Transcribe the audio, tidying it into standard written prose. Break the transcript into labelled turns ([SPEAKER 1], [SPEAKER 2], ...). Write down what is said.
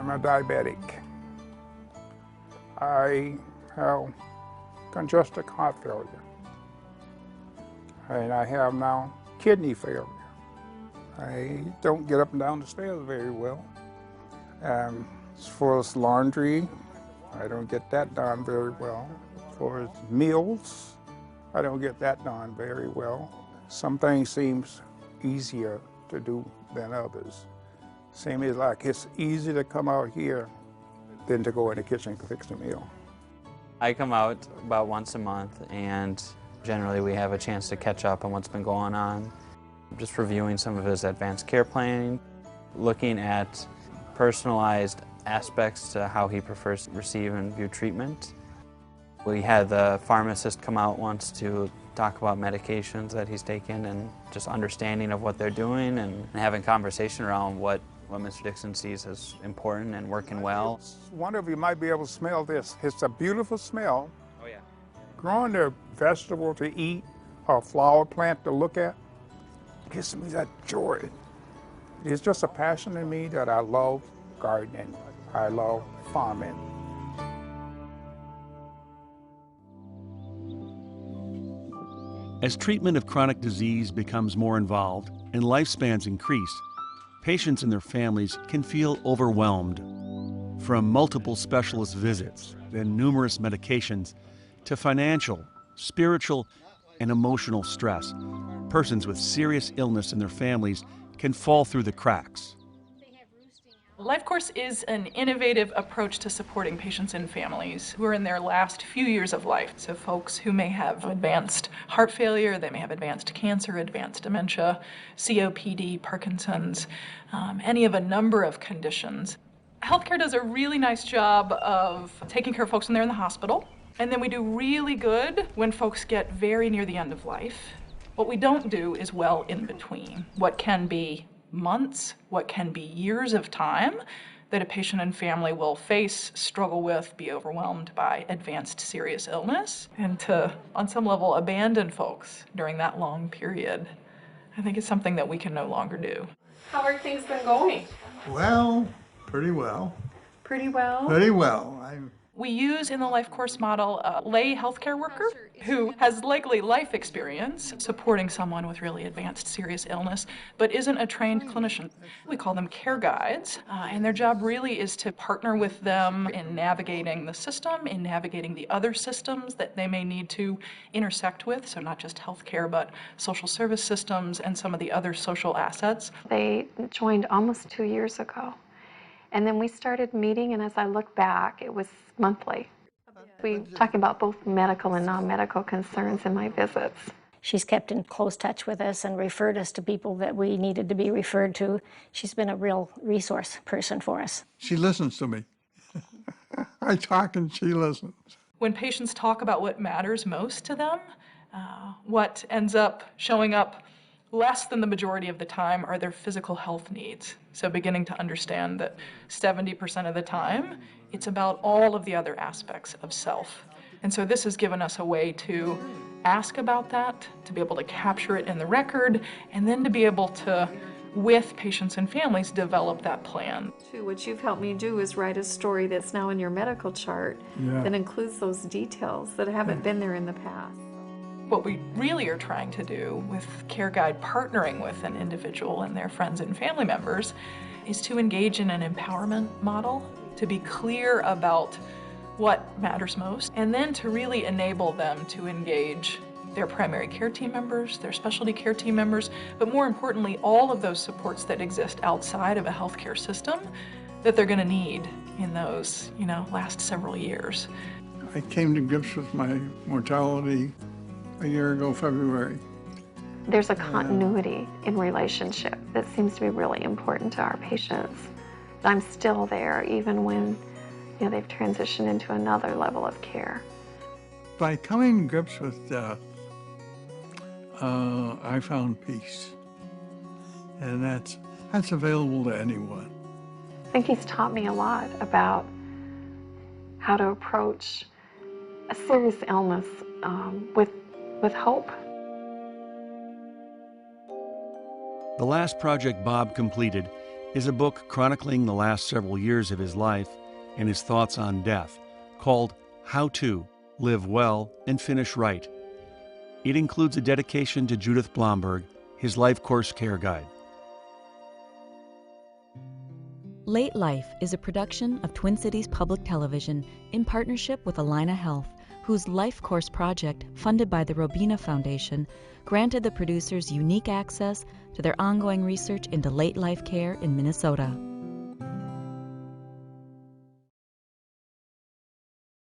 [SPEAKER 1] I'm a diabetic. I have congestive heart failure. And I have now kidney failure. I don't get up and down the stairs very well. As far as laundry, I don't get that done very well. As far as meals, I don't get that done very well. Some things seems easier to do than others. Same as like it's easy to come out here than to go in the kitchen and fix a meal.
[SPEAKER 2] I come out about once a month, and generally we have a chance to catch up on what's been going on. Just reviewing some of his advanced care planning, looking at personalized aspects to how he prefers to receive and view treatment. We had the pharmacist come out once to talk about medications that he's taken and just understanding of what they're doing and having conversation around what Mr. Dixon sees as important and working well.
[SPEAKER 1] One of you might be able to smell this. It's a beautiful smell.
[SPEAKER 2] Oh yeah.
[SPEAKER 1] Growing a vegetable to eat or a flower plant to look at gives me that joy. It's just a passion in me that I love gardening. I love farming.
[SPEAKER 3] As treatment of chronic disease becomes more involved and lifespans increase, patients and their families can feel overwhelmed. From multiple specialist visits and numerous medications to financial, spiritual, and emotional stress, persons with serious illness and their families can fall through the cracks.
[SPEAKER 4] LifeCourse is an innovative approach to supporting patients and families who are in their last few years of life. So folks who may have advanced heart failure, they may have advanced cancer, advanced dementia, COPD, Parkinson's, any of a number of conditions. Healthcare does a really nice job of taking care of folks when they're in the hospital. And then we do really good when folks get very near the end of life. What we don't do is well in between. What can be months, what can be years of time that a patient and family will face, struggle with, be overwhelmed by advanced serious illness, and to, on some level, abandon folks during that long period, I think is something that we can no longer do.
[SPEAKER 5] How are things been going?
[SPEAKER 6] Well, pretty well.
[SPEAKER 5] Pretty well?
[SPEAKER 6] Pretty well.
[SPEAKER 4] We use in the LifeCourse model a lay healthcare worker who has likely life experience supporting someone with really advanced serious illness, but isn't a trained clinician. We call them care guides, and their job really is to partner with them in navigating the system, in navigating the other systems that they may need to intersect with, so not just healthcare, but social service systems and some of the other social assets.
[SPEAKER 5] They joined almost 2 years ago. And then we started meeting, and as I look back, it was monthly. We talk about both medical and non-medical concerns in my visits.
[SPEAKER 7] She's kept in close touch with us and referred us to people that we needed to be referred to. She's been a real resource person for us.
[SPEAKER 6] She listens to me. I talk and she listens.
[SPEAKER 4] When patients talk about what matters most to them, what ends up showing up less than the majority of the time are their physical health needs. So beginning to understand that 70% of the time, it's about all of the other aspects of self. And so this has given us a way to ask about that, to be able to capture it in the record, and then to be able to, with patients and families, develop that plan.
[SPEAKER 5] What you've helped me do is write a story that's now in your medical chart that includes those details that haven't been there in the past.
[SPEAKER 4] What we really are trying to do with Care Guide partnering with an individual and their friends and family members is to engage in an empowerment model, to be clear about what matters most, and then to really enable them to engage their primary care team members, their specialty care team members, but more importantly, all of those supports that exist outside of a healthcare system that they're going to need in those, last several years.
[SPEAKER 6] I came to grips with my mortality a year ago, February.
[SPEAKER 5] There's a continuity in relationship that seems to be really important to our patients. I'm still there even when they've transitioned into another level of care.
[SPEAKER 6] By coming to grips with death, I found peace. And that's available to anyone.
[SPEAKER 5] I think he's taught me a lot about how to approach a serious illness with hope.
[SPEAKER 3] The last project Bob completed is a book chronicling the last several years of his life and his thoughts on death, called How to Live Well and Finish Right. It includes a dedication to Judith Blomberg, his LifeCourse care guide.
[SPEAKER 8] Late Life is a production of Twin Cities Public Television in partnership with Allina Health, whose LifeCourse project, funded by the Robina Foundation, granted the producers unique access to their ongoing research into late life care in Minnesota.